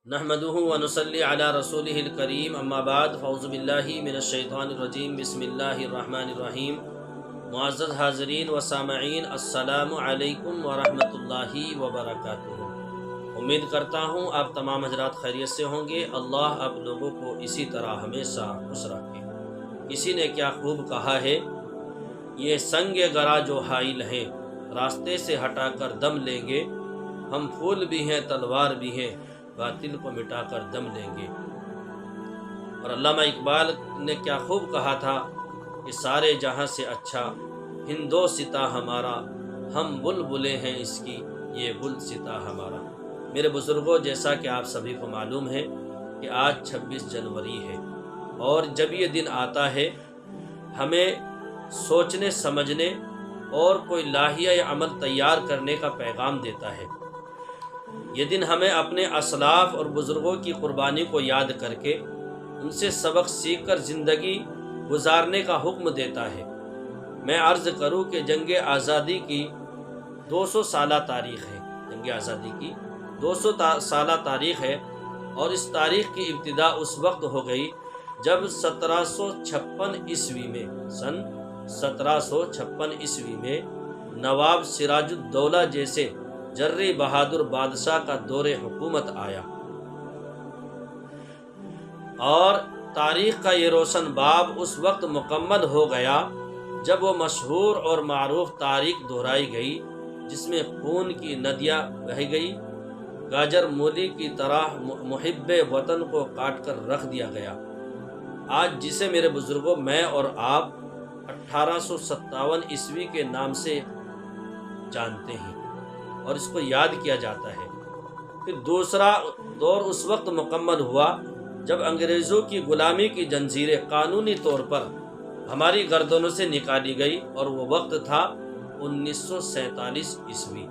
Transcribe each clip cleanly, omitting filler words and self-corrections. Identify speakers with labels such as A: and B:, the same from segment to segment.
A: نحمدہ ونصلی علی رسولہ الکریم اما بعد فاعوذ باللہ من الشیطان الرجیم بسم اللہ الرحمن الرحیم۔ معزز حاضرین و سامعین، السلام علیکم ورحمۃ اللہ وبرکاتہ۔ امید کرتا ہوں آپ تمام حضرات خیریت سے ہوں گے۔ اللہ آپ لوگوں کو اسی طرح ہمیشہ خوش رکھے۔ کسی نے کیا خوب کہا ہے، یہ سنگ گرا جو حائل ہیں راستے سے ہٹا کر دم لیں گے، ہم پھول بھی ہیں تلوار بھی ہیں باطل کو مٹا کر دم لیں گے۔ اور علامہ اقبال نے کیا خوب کہا تھا کہ سارے جہاں سے اچھا ہندوستاں ہمارا، ہم بلبلیں ہیں اس کی یہ گلستاں ہمارا۔ میرے بزرگوں، جیسا کہ آپ سبھی کو معلوم ہے کہ آج 26 جنوری ہے، اور جب یہ دن آتا ہے ہمیں سوچنے سمجھنے اور کوئی لاہیہ عمل تیار کرنے کا پیغام دیتا ہے۔ یہ دن ہمیں اپنے اسلاف اور بزرگوں کی قربانی کو یاد کر کے ان سے سبق سیکھ کر زندگی گزارنے کا حکم دیتا ہے۔ میں عرض کروں کہ جنگ آزادی کی 200 سالہ تاریخ ہے، جنگ آزادی کی 200 سالہ تاریخ ہے، اور اس تاریخ کی ابتدا اس وقت ہو گئی جب 1756 عیسوی میں، سن 1756 عیسوی میں نواب سراج الدولہ جیسے جری بہادر بادشاہ کا دور حکومت آیا، اور تاریخ کا یہ روشن باب اس وقت مکمل ہو گیا جب وہ مشہور اور معروف تاریخ دہرائی گئی جس میں خون کی ندیاں بہہ گئی، گاجر مولی کی طرح محب وطن کو کاٹ کر رکھ دیا گیا۔ آج جسے میرے بزرگوں میں اور آپ 1857 عیسوی کے نام سے جانتے ہیں اور اس کو یاد کیا جاتا ہے۔ پھر دوسرا دور اس وقت مکمل ہوا جب انگریزوں کی غلامی کی زنجیریں قانونی طور پر ہماری گردنوں سے نکالی گئی، اور وہ وقت تھا 1947 عیسوی۔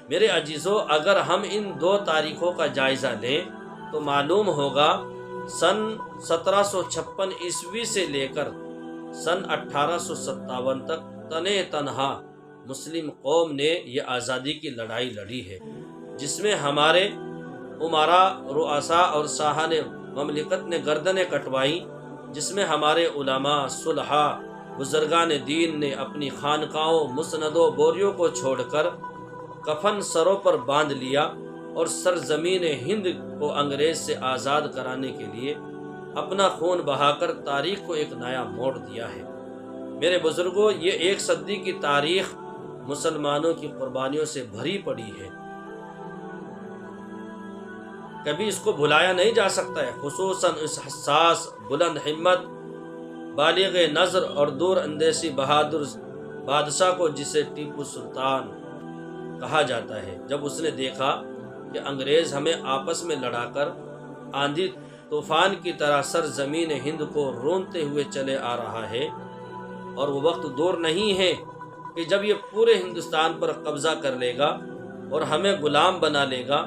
A: میرے عزیزوں، اگر ہم ان دو تاریخوں کا جائزہ لیں تو معلوم ہوگا سن 1756 عیسوی سے لے کر سن 1857 تک تنے تنہا مسلم قوم نے یہ آزادی کی لڑائی لڑی ہے، جس میں ہمارے امراء، رؤساء اور صاحب مملکت نے گردنیں کٹوائیں، جس میں ہمارے علماء، صلحاء، بزرگان دین نے اپنی خانقاہوں، مسندوں، بوریوں کو چھوڑ کر کفن سروں پر باندھ لیا اور سرزمین ہند کو انگریز سے آزاد کرانے کے لیے اپنا خون بہا کر تاریخ کو ایک نیا موڑ دیا ہے۔ میرے بزرگوں، یہ 1 صدی کی تاریخ مسلمانوں کی قربانیوں سے بھری پڑی ہے، کبھی اس کو بھلایا نہیں جا سکتا ہے، خصوصاً اس حساس، بلند ہمت، بالغ نظر اور دور اندیشی بہادر بادشاہ کو جسے ٹیپو سلطان کہا جاتا ہے، جب اس نے دیکھا کہ انگریز ہمیں آپس میں لڑا کر آندھی طوفان کی طرح سرزمین ہند کو رونتے ہوئے چلے آ رہا ہے، اور وہ وقت دور نہیں ہے کہ جب یہ پورے ہندوستان پر قبضہ کر لے گا اور ہمیں غلام بنا لے گا،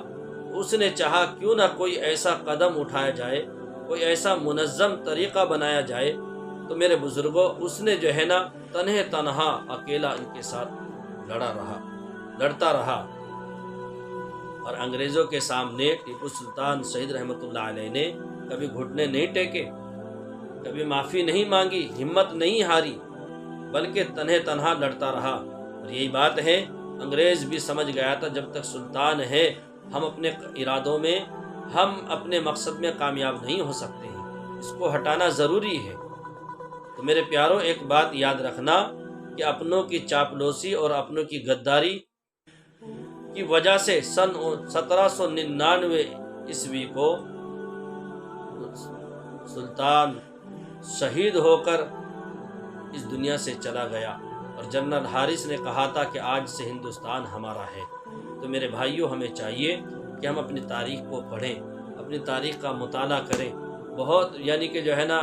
A: اس نے چاہا کیوں نہ کوئی ایسا قدم اٹھایا جائے، کوئی ایسا منظم طریقہ بنایا جائے۔ تو میرے بزرگوں، اس نے جو ہے نا تنہے تنہا اکیلا ان کے ساتھ لڑتا رہا، اور انگریزوں کے سامنے ٹیپو سلطان شہید رحمۃ اللہ علیہ نے کبھی گھٹنے نہیں ٹیکے، کبھی معافی نہیں مانگی، ہمت نہیں ہاری، بلکہ تنہے تنہا لڑتا رہا۔ اور یہی بات ہے، انگریز بھی سمجھ گیا تھا جب تک سلطان ہے ہم اپنے ارادوں میں، ہم اپنے مقصد میں کامیاب نہیں ہو سکتے ہیں، اس کو ہٹانا ضروری ہے۔ تو میرے پیاروں، ایک بات یاد رکھنا کہ اپنوں کی چاپلوسی اور اپنوں کی غداری کی وجہ سے سن 1799 عیسوی کو سلطان شہید ہو کر اس دنیا سے چلا گیا، اور جنرل حارث نے کہا تھا کہ آج سے ہندوستان ہمارا ہے۔ تو میرے بھائیوں، ہمیں چاہیے کہ ہم اپنی تاریخ کو پڑھیں، اپنی تاریخ کا مطالعہ کریں۔ بہت کہ جو ہے نا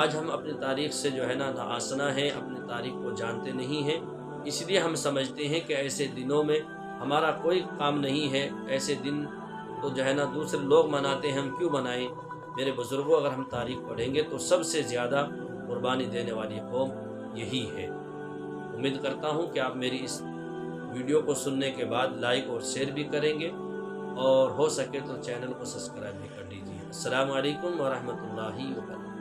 A: آج ہم اپنی تاریخ سے جو ہے نا ناآشنا ہیں، اپنی تاریخ کو جانتے نہیں ہیں، اس لیے ہم سمجھتے ہیں کہ ایسے دنوں میں ہمارا کوئی کام نہیں ہے، ایسے دن تو جو ہے نا دوسرے لوگ مناتے ہیں، ہم کیوں منائیں۔ میرے بزرگوں، اگر ہم تاریخ پڑھیں گے تو سب سے زیادہ قربانی دینے والی قوم یہی ہے۔ امید کرتا ہوں کہ آپ میری اس ویڈیو کو سننے کے بعد لائک اور شیئر بھی کریں گے، اور ہو سکے تو چینل کو سبسکرائب بھی کر لیجیے۔ السلام علیکم ورحمۃ اللہ وبرکاتہ۔